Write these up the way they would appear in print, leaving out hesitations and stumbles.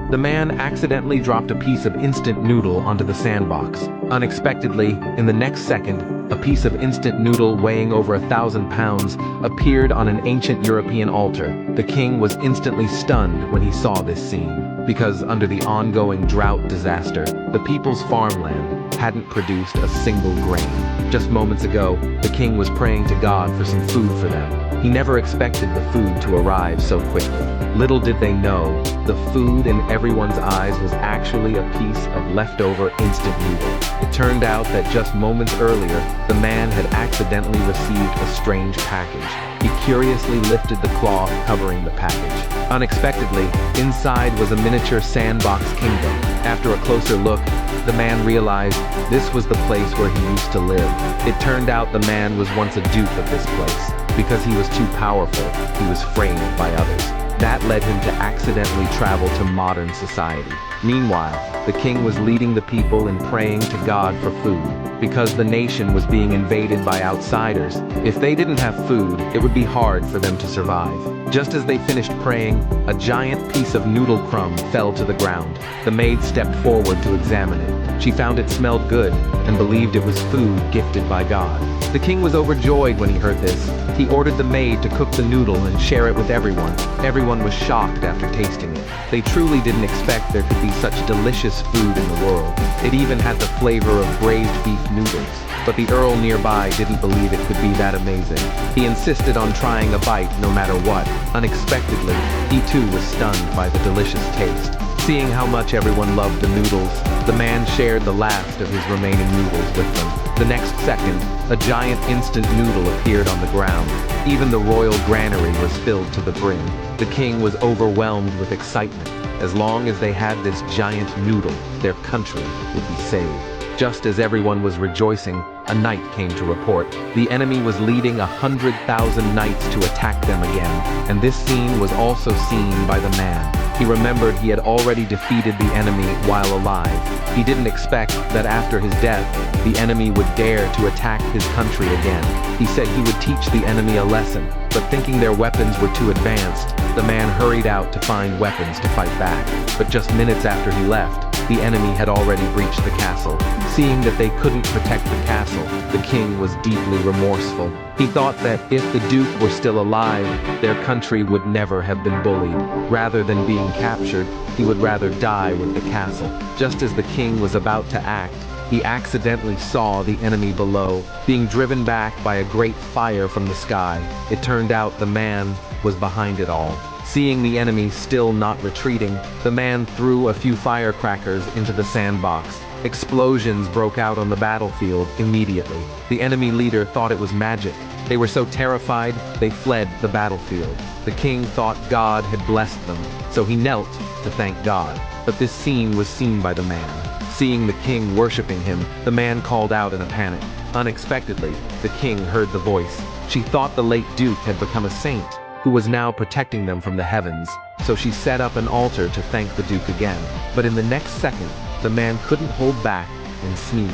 the man accidentally dropped a piece of instant noodle onto the sandbox. Unexpectedly, in the next second, a piece of instant noodle weighing over 1,000 pounds appeared on an ancient European altar. The king was instantly stunned when he saw this scene, because under the ongoing drought disaster, the people's farmland hadn't produced a single grain. Just moments ago, the king was praying to God for some food for them. He never expected the food to arrive so quickly. Little did they know, the food in everyone's eyes was actually a piece of leftover instant noodle. It turned out that just moments earlier, the man had accidentally received a strange package. He curiously lifted the cloth covering the package. Unexpectedly, inside was a miniature sandbox kingdom. After a closer look, the man realized this was the place where he used to live. It turned out the man was once a duke of this place. Because he was too powerful, he was framed by others. That led him to accidentally travel to modern society. Meanwhile, the king was leading the people in praying to God for food. Because the nation was being invaded by outsiders, if they didn't have food, it would be hard for them to survive. Just as they finished praying, a giant piece of noodle crumb fell to the ground. The maid stepped forward to examine it. She found it smelled good and believed it was food gifted by God. The king was overjoyed when he heard this. He ordered the maid to cook the noodle and share it with everyone. Everyone was shocked after tasting it. They truly didn't expect there could be such delicious food in the world. It even had the flavor of braised beef noodles. But the earl nearby didn't believe it could be that amazing. He insisted on trying a bite no matter what. Unexpectedly, he too was stunned by the delicious taste. Seeing how much everyone loved the noodles, the man shared the last of his remaining noodles with them. The next second, a giant instant noodle appeared on the ground. Even the royal granary was filled to the brim. The king was overwhelmed with excitement. As long as they had this giant noodle, their country would be saved. Just as everyone was rejoicing, a knight came to report. The enemy was leading 100,000 knights to attack them again, and this scene was also seen by the man. He remembered he had already defeated the enemy while alive. He didn't expect that after his death, the enemy would dare to attack his country again. He said he would teach the enemy a lesson, but thinking their weapons were too advanced, the man hurried out to find weapons to fight back. But just minutes after he left, the enemy had already breached the castle. Seeing that they couldn't protect the castle, the king was deeply remorseful. He thought that if the duke were still alive, their country would never have been bullied. Rather than being captured, he would rather die with the castle. Just as the king was about to act, he accidentally saw the enemy below, being driven back by a great fire from the sky. It turned out the man was behind it all. Seeing the enemy still not retreating, the man threw a few firecrackers into the sandbox. Explosions broke out on the battlefield immediately. The enemy leader thought it was magic. They were so terrified, they fled the battlefield. The king thought God had blessed them, so he knelt to thank God. But this scene was seen by the man. Seeing the king worshiping him, the man called out in a panic. Unexpectedly, the king heard the voice. She thought the late duke had become a saint, who was now protecting them from the heavens, so she set up an altar to thank the duke again. But in the next second, the man couldn't hold back and sneezed.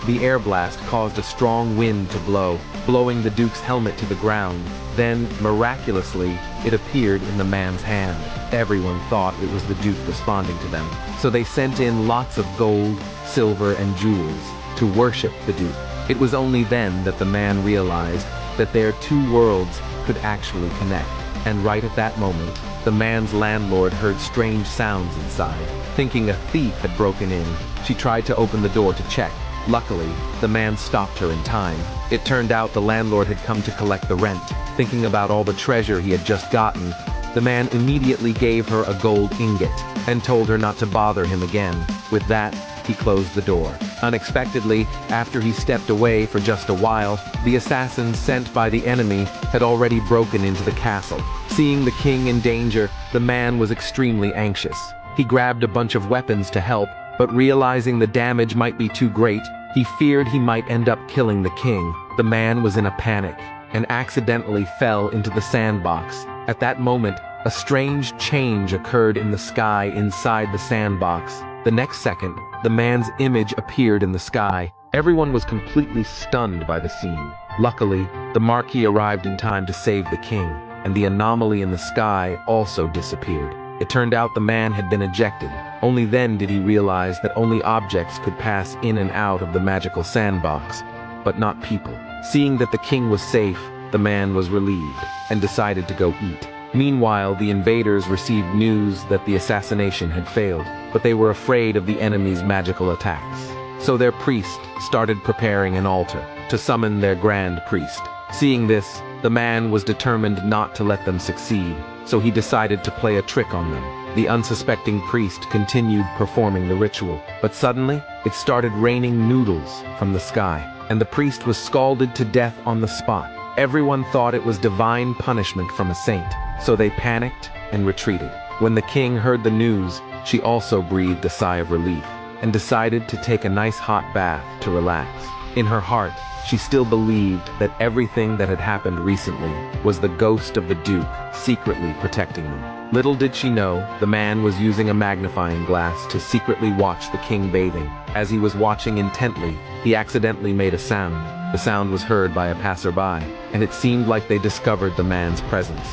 The air blast caused a strong wind to blow, blowing the duke's helmet to the ground. Then, miraculously, it appeared in the man's hand. Everyone thought it was the duke responding to them, so they sent in lots of gold, silver, and jewels to worship the duke. It was only then that the man realized that their two worlds could actually connect. And right at that moment, the man's landlord heard strange sounds inside. Thinking a thief had broken in, she tried to open the door to check. Luckily, the man stopped her in time. It turned out the landlord had come to collect the rent. Thinking about all the treasure he had just gotten, the man immediately gave her a gold ingot and told her not to bother him again. With that, he closed the door. Unexpectedly, after he stepped away for just a while, the assassins sent by the enemy had already broken into the castle. Seeing the king in danger, the man was extremely anxious. He grabbed a bunch of weapons to help, but realizing the damage might be too great, he feared he might end up killing the king. The man was in a panic and accidentally fell into the sandbox. At that moment, a strange change occurred in the sky inside the sandbox. The next second, the man's image appeared in the sky. Everyone was completely stunned by the scene. Luckily, the Marquis arrived in time to save the king, and the anomaly in the sky also disappeared. It turned out the man had been ejected. Only then did he realize that only objects could pass in and out of the magical sandbox, but not people. Seeing that the king was safe, the man was relieved and decided to go eat. Meanwhile, the invaders received news that the assassination had failed, but they were afraid of the enemy's magical attacks. So their priest started preparing an altar to summon their grand priest. Seeing this, the man was determined not to let them succeed, so he decided to play a trick on them. The unsuspecting priest continued performing the ritual, but suddenly, it started raining noodles from the sky, and the priest was scalded to death on the spot. Everyone thought it was divine punishment from a saint, so they panicked and retreated. When the king heard the news, she also breathed a sigh of relief and decided to take a nice hot bath to relax. In her heart, she still believed that everything that had happened recently was the ghost of the Duke secretly protecting them. Little did she know, the man was using a magnifying glass to secretly watch the king bathing. As he was watching intently, he accidentally made a sound. The sound was heard by a passerby, and it seemed like they discovered the man's presence.